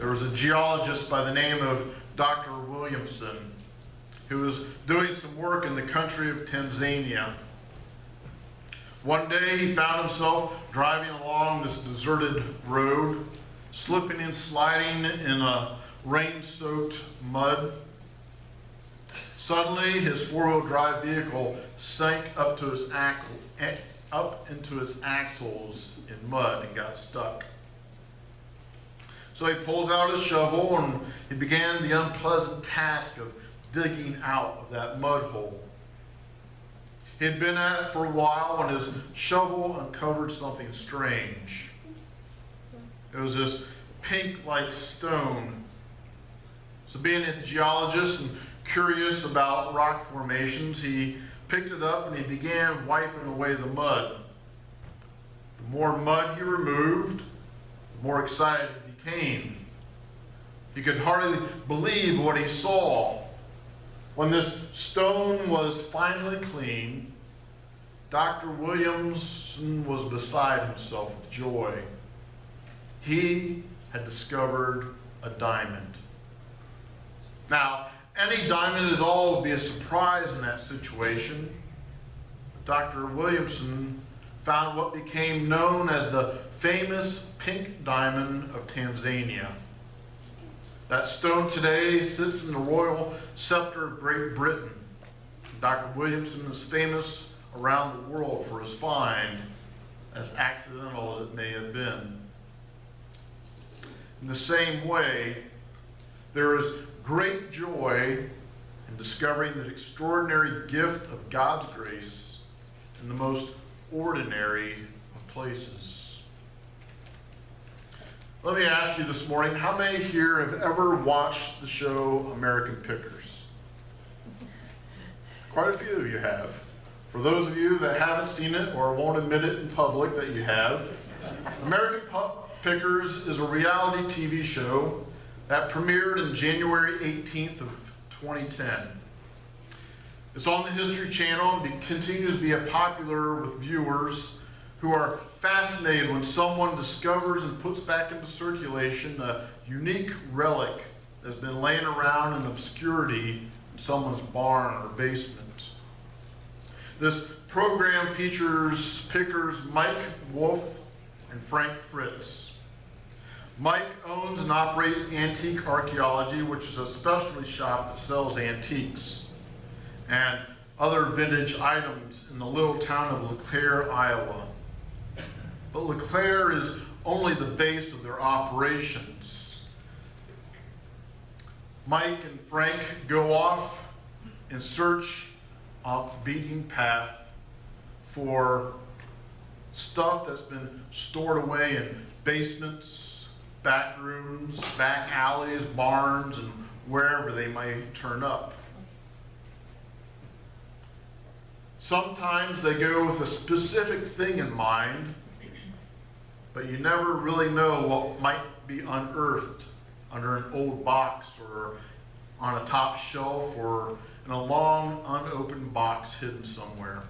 There was a geologist by the name of Dr. Williamson who was doing some work in the country of Tanzania. One day he found himself driving along this deserted road, slipping and sliding in a rain-soaked mud. Suddenly, his four-wheel drive vehicle sank up into its axles in mud and got stuck. So he pulls out his shovel and he began the unpleasant task of digging out of that mud hole. He had been at it for a while when his shovel uncovered something strange. It was this pink-like stone. So being a geologist and curious about rock formations, he picked it up and he began wiping away the mud. The more mud he removed, the more excited he became. He could hardly believe what he saw. When this stone was finally clean, Dr. Williamson was beside himself with joy. He had discovered a diamond. Now, any diamond at all would be a surprise in that situation. Dr. Williamson found what became known as the famous pink diamond of Tanzania. That stone today sits in the royal scepter of Great Britain. Dr. Williamson is famous around the world for his find, as accidental as it may have been. In the same way, there is great joy in discovering the extraordinary gift of God's grace in the most ordinary of places. Let me ask you this morning, how many here have ever watched the show American Pickers? Quite a few of you have. For those of you that haven't seen it or won't admit it in public that you have, American Pickers is a reality TV show that premiered on January 18th of 2010. It's on the History Channel and continues to be popular with viewers who are fascinated when someone discovers and puts back into circulation a unique relic that's been laying around in obscurity in someone's barn or basement. This program features pickers Mike Wolf and Frank Fritz. Mike owns and operates Antique Archaeology, which is a specialty shop that sells antiques and other vintage items in the little town of LeClaire, Iowa. But LeClaire is only the base of their operations. Mike and Frank go off in search of the beaten path for stuff that's been stored away in basements, back rooms, back alleys, barns, and wherever they might turn up. Sometimes they go with a specific thing in mind, but you never really know what might be unearthed under an old box or on a top shelf or in a long unopened box hidden somewhere.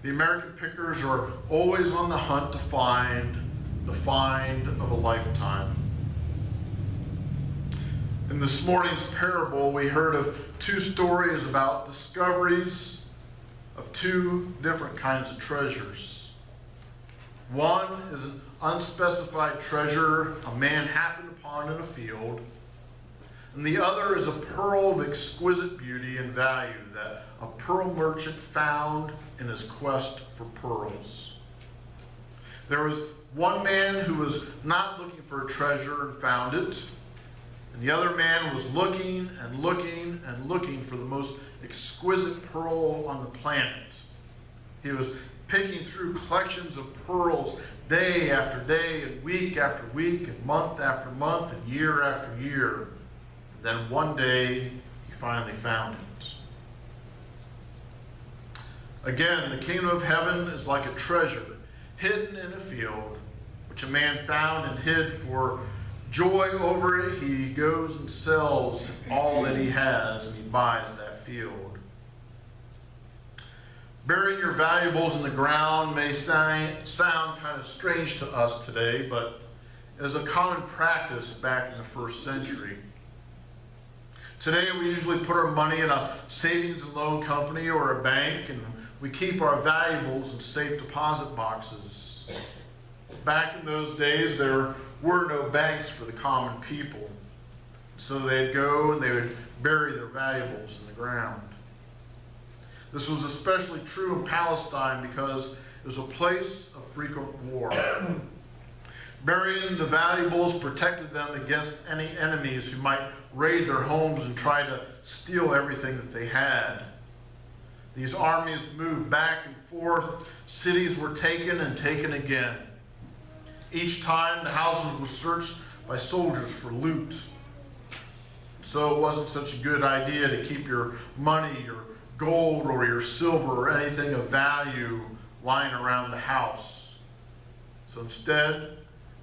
The American Pickers are always on the hunt to find the find of a lifetime. In this morning's parable, we heard of two stories about discoveries of two different kinds of treasures. One is an unspecified treasure a man happened upon in a field, and the other is a pearl of exquisite beauty and value that a pearl merchant found in his quest for pearls. There was one man who was not looking for a treasure and found it, and the other man was looking and looking and looking for the most exquisite pearl on the planet. He was picking through collections of pearls day after day and week after week and month after month and year after year. And then one day, he finally found it. Again, the kingdom of heaven is like a treasure hidden in a field, which a man found and hid. For joy over it, he goes and sells all that he has, and he buys that field. Burying your valuables in the ground may sound kind of strange to us today, but as a common practice back in the first century. Today, we usually put our money in a savings and loan company or a bank, and we keep our valuables in safe deposit boxes. Back in those days, there were no banks for the common people. So they'd go and they would bury their valuables in the ground. This was especially true in Palestine because it was a place of frequent war. Burying the valuables protected them against any enemies who might raid their homes and try to steal everything that they had. These armies moved back and forth. Cities were taken and taken again. Each time the houses were searched by soldiers for loot. So it wasn't such a good idea to keep your money, your gold, or your silver, or anything of value lying around the house. So instead,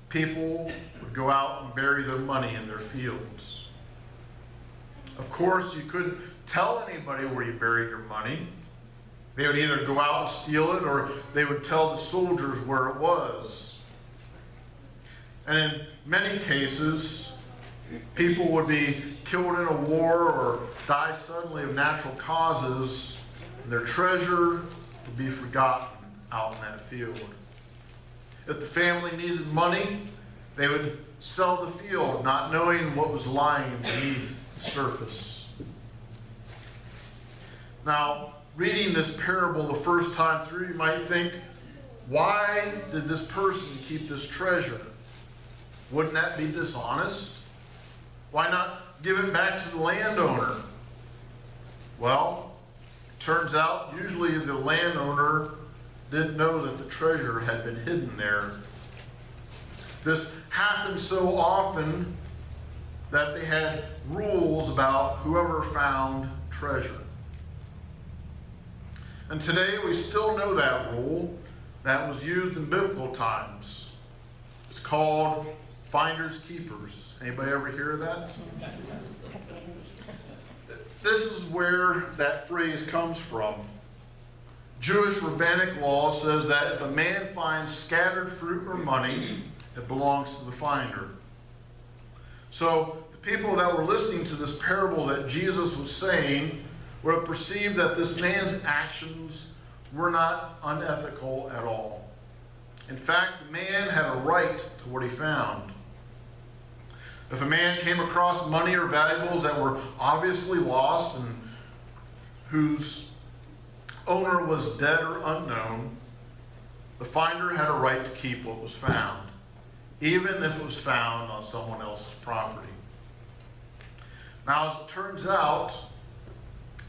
people would go out and bury their money in their fields. Of course, you couldn't tell anybody where you buried your money. They would either go out and steal it, or they would tell the soldiers where it was. And in many cases, people would be killed in a war or die suddenly of natural causes, and their treasure would be forgotten out in that field. If the family needed money, they would sell the field, not knowing what was lying beneath the surface. Now, reading this parable the first time through, you might think, why did this person keep this treasure? Wouldn't that be dishonest? Why not give it back to the landowner? Well, it turns out usually the landowner didn't know that the treasure had been hidden there. This happened so often that they had rules about whoever found treasure. And today we still know that rule that was used in biblical times. It's called finders keepers. Anybody ever hear of that? This is where that phrase comes from. Jewish rabbinic law says that if a man finds scattered fruit or money, it belongs to the finder. So the people that were listening to this parable that Jesus was saying would have perceived that this man's actions were not unethical at all. In fact, the man had a right to what he found. If a man came across money or valuables that were obviously lost and whose owner was dead or unknown, the finder had a right to keep what was found, even if it was found on someone else's property. Now, as it turns out,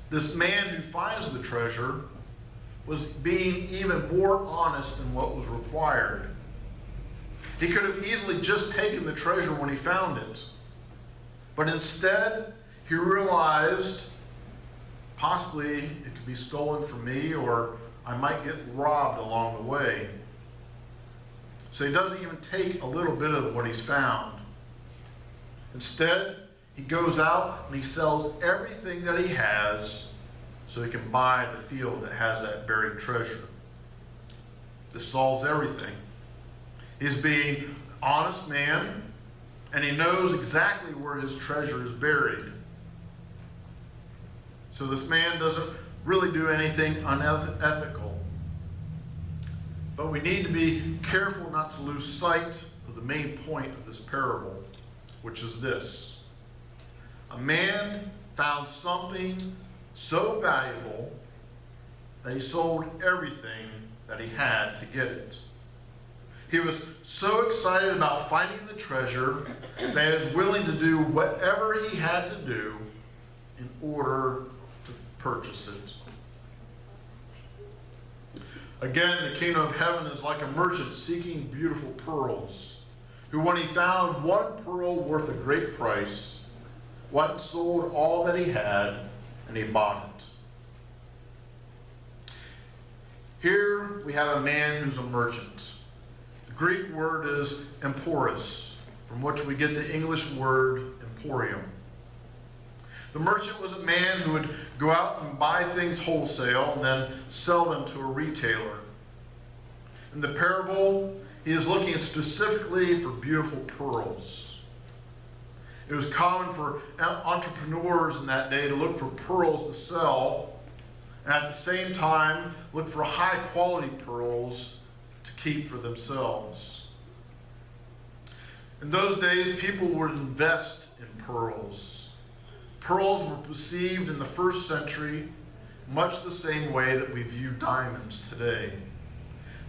this man who finds the treasure was being even more honest than what was required. He could have easily just taken the treasure when he found it. But instead, he realized possibly it could be stolen from me, or I might get robbed along the way. So he doesn't even take a little bit of what he's found. Instead, he goes out and he sells everything that he has so he can buy the field that has that buried treasure. This solves everything. He's being an honest man, and he knows exactly where his treasure is buried. So this man doesn't really do anything unethical. But we need to be careful not to lose sight of the main point of this parable, which is this. A man found something so valuable that he sold everything that he had to get it. He was so excited about finding the treasure that he was willing to do whatever he had to do in order to purchase it. Again, the kingdom of heaven is like a merchant seeking beautiful pearls, who when he found one pearl worth a great price, went and sold all that he had, and he bought it. Here we have a man who's a merchant. The Greek word is emporis, from which we get the English word emporium. The merchant was a man who would go out and buy things wholesale and then sell them to a retailer. In the parable, he is looking specifically for beautiful pearls. It was common for entrepreneurs in that day to look for pearls to sell, and at the same time look for high quality pearls to keep for themselves. In those days, people would invest in pearls. Pearls were perceived in the first century much the same way that we view diamonds today.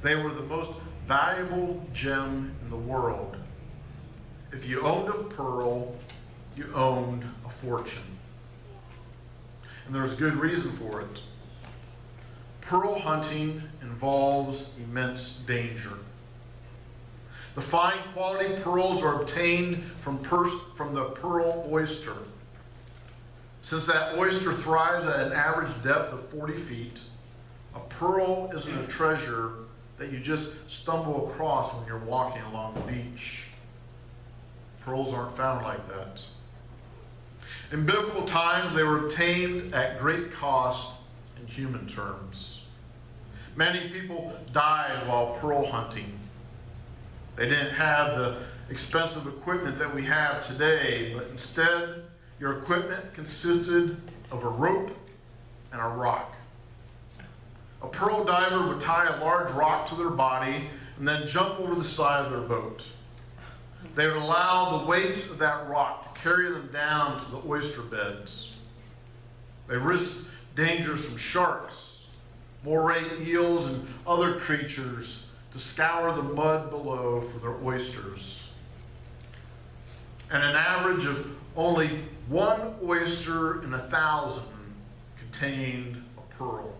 They were the most valuable gem in the world. If you owned a pearl, you owned a fortune. And there's good reason for it. Pearl hunting involves immense danger. The fine quality pearls are obtained from the pearl oyster. Since that oyster thrives at an average depth of 40 feet, a pearl isn't a treasure that you just stumble across when you're walking along the beach. Pearls aren't found like that. In biblical times, they were obtained at great cost in human terms. Many people died while pearl hunting. They didn't have the expensive equipment that we have today, but instead, your equipment consisted of a rope and a rock. A pearl diver would tie a large rock to their body and then jump over the side of their boat. They would allow the weight of that rock to carry them down to the oyster beds. They risked dangers from sharks, moray eels, and other creatures to scour the mud below for their oysters. And an average of only one oyster in 1,000 contained a pearl.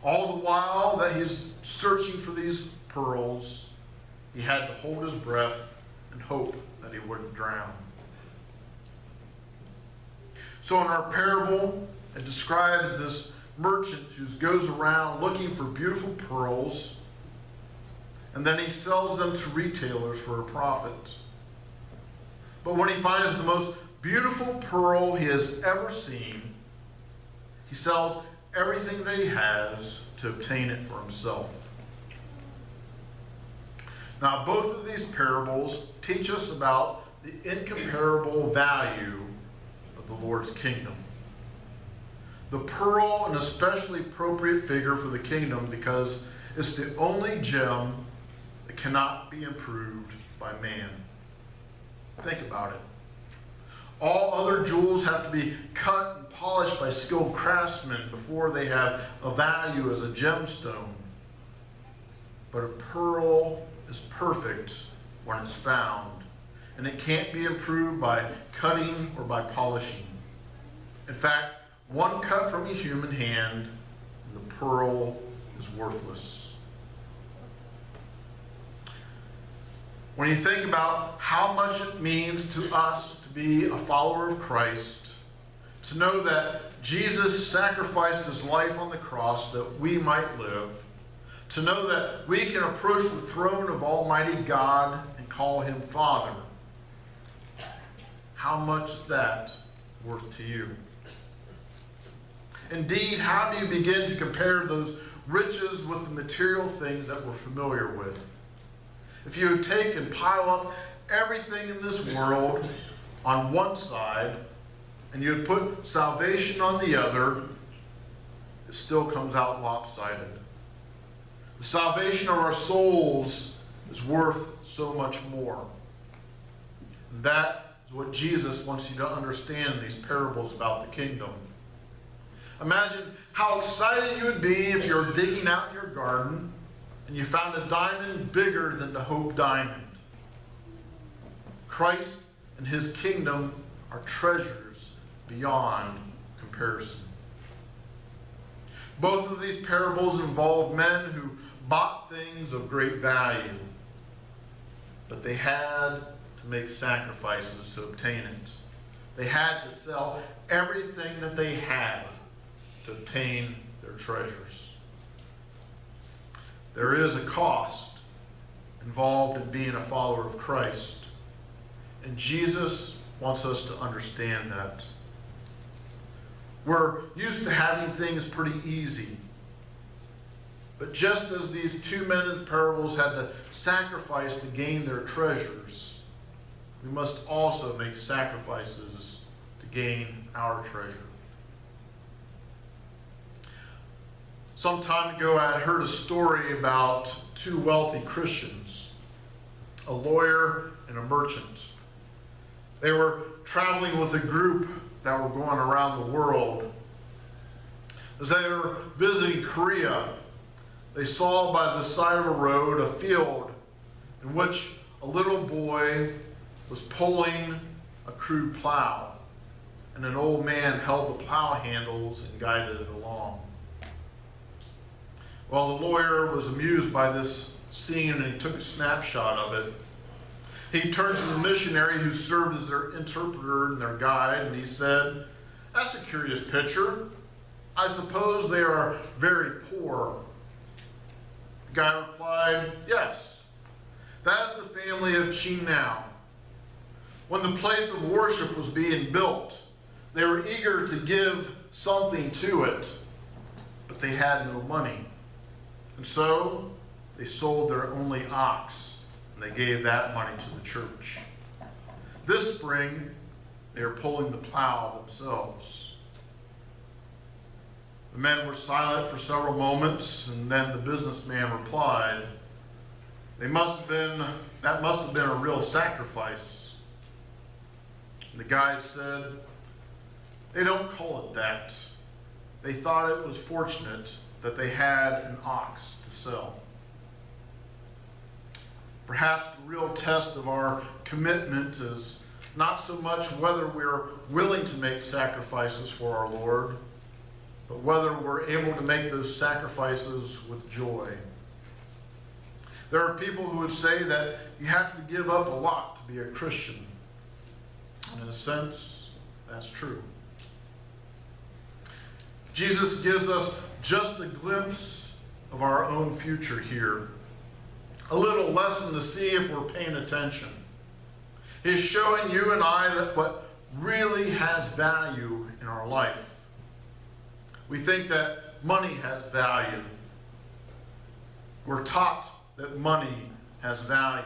All the while that he's searching for these pearls, he had to hold his breath and hope that he wouldn't drown. So in our parable, it describes this merchant who goes around looking for beautiful pearls, and then he sells them to retailers for a profit. But when he finds the most beautiful pearl he has ever seen, he sells everything that he has to obtain it for himself. Now, both of these parables teach us about the incomparable value of the Lord's kingdom. The pearl, an especially appropriate figure for the kingdom because it's the only gem that cannot be improved by man. Think about it. All other jewels have to be cut and polished by skilled craftsmen before they have a value as a gemstone. But a pearl is perfect when it's found, and it can't be improved by cutting or by polishing. In fact, one cut from a human hand, and the pearl is worthless. When you think about how much it means to us to be a follower of Christ, to know that Jesus sacrificed his life on the cross that we might live, to know that we can approach the throne of Almighty God and call him Father, how much is that worth to you? Indeed, how do you begin to compare those riches with the material things that we're familiar with? If you take and pile up everything in this world on one side, and you put salvation on the other, it still comes out lopsided. The salvation of our souls is worth so much more. And that is what Jesus wants you to understand in these parables about the kingdom. Imagine how excited you would be if you're digging out your garden and you found a diamond bigger than the Hope Diamond. Christ and his kingdom are treasures beyond comparison. Both of these parables involve men who bought things of great value, but they had to make sacrifices to obtain it. They had to sell everything that they had to obtain their treasures. There is a cost involved in being a follower of Christ, and Jesus wants us to understand that. We're used to having things pretty easy. But just as these two men in the parables had to sacrifice to gain their treasures, we must also make sacrifices to gain our treasure. Some time ago, I had heard a story about two wealthy Christians, a lawyer and a merchant. They were traveling with a group that were going around the world. As they were visiting Korea, they saw by the side of a road a field in which a little boy was pulling a crude plow, and an old man held the plow handles and guided it along. Well, the lawyer was amused by this scene, and he took a snapshot of it. He turned to the missionary who served as their interpreter and their guide, and he said, "That's a curious picture. I suppose they are very poor." The guy replied, "Yes, that is the family of Chinao. When the place of worship was being built, they were eager to give something to it, but they had no money. And so they sold their only ox, and they gave that money to the church. This spring, they are pulling the plow themselves." The men were silent for several moments, and then the businessman replied, that must have been a real sacrifice." And the guide said, "They don't call it that. They thought it was fortunate that they had an ox to sell." Perhaps the real test of our commitment is not so much whether we're willing to make sacrifices for our Lord, but whether we're able to make those sacrifices with joy. There are people who would say that you have to give up a lot to be a Christian. And in a sense, that's true. Jesus gives us just a glimpse of our own future here. A little lesson to see if we're paying attention. He's showing you and I that what really has value in our life. We think that money has value. We're taught that money has value.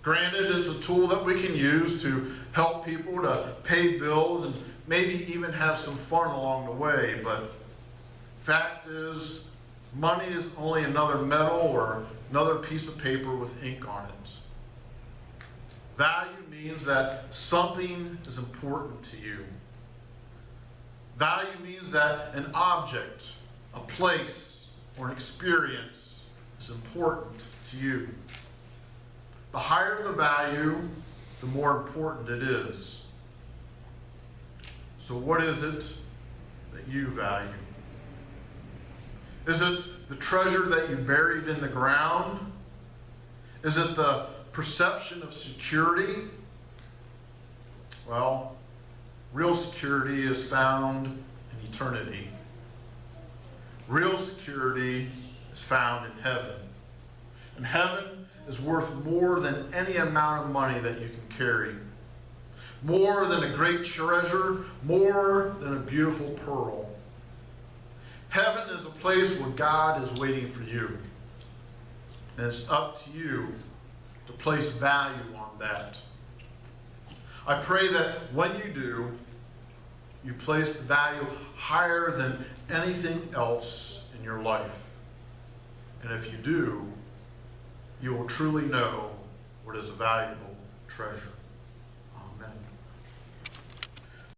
Granted, it's a tool that we can use to help people to pay bills and maybe even have some fun along the way, but fact is, money is only another metal or another piece of paper with ink on it. Value means that something is important to you. Value means that an object, a place, or an experience is important to you. The higher the value, the more important it is. So what is it that you value? Is it the treasure that you buried in the ground? Is it the perception of security? Well, real security is found in eternity. Real security is found in heaven. And heaven is worth more than any amount of money that you can carry. More than a great treasure, more than a beautiful pearl. Heaven is a place where God is waiting for you. And it's up to you to place value on that. I pray that when you do, you place the value higher than anything else in your life. And if you do, you will truly know what is a valuable treasure. Amen.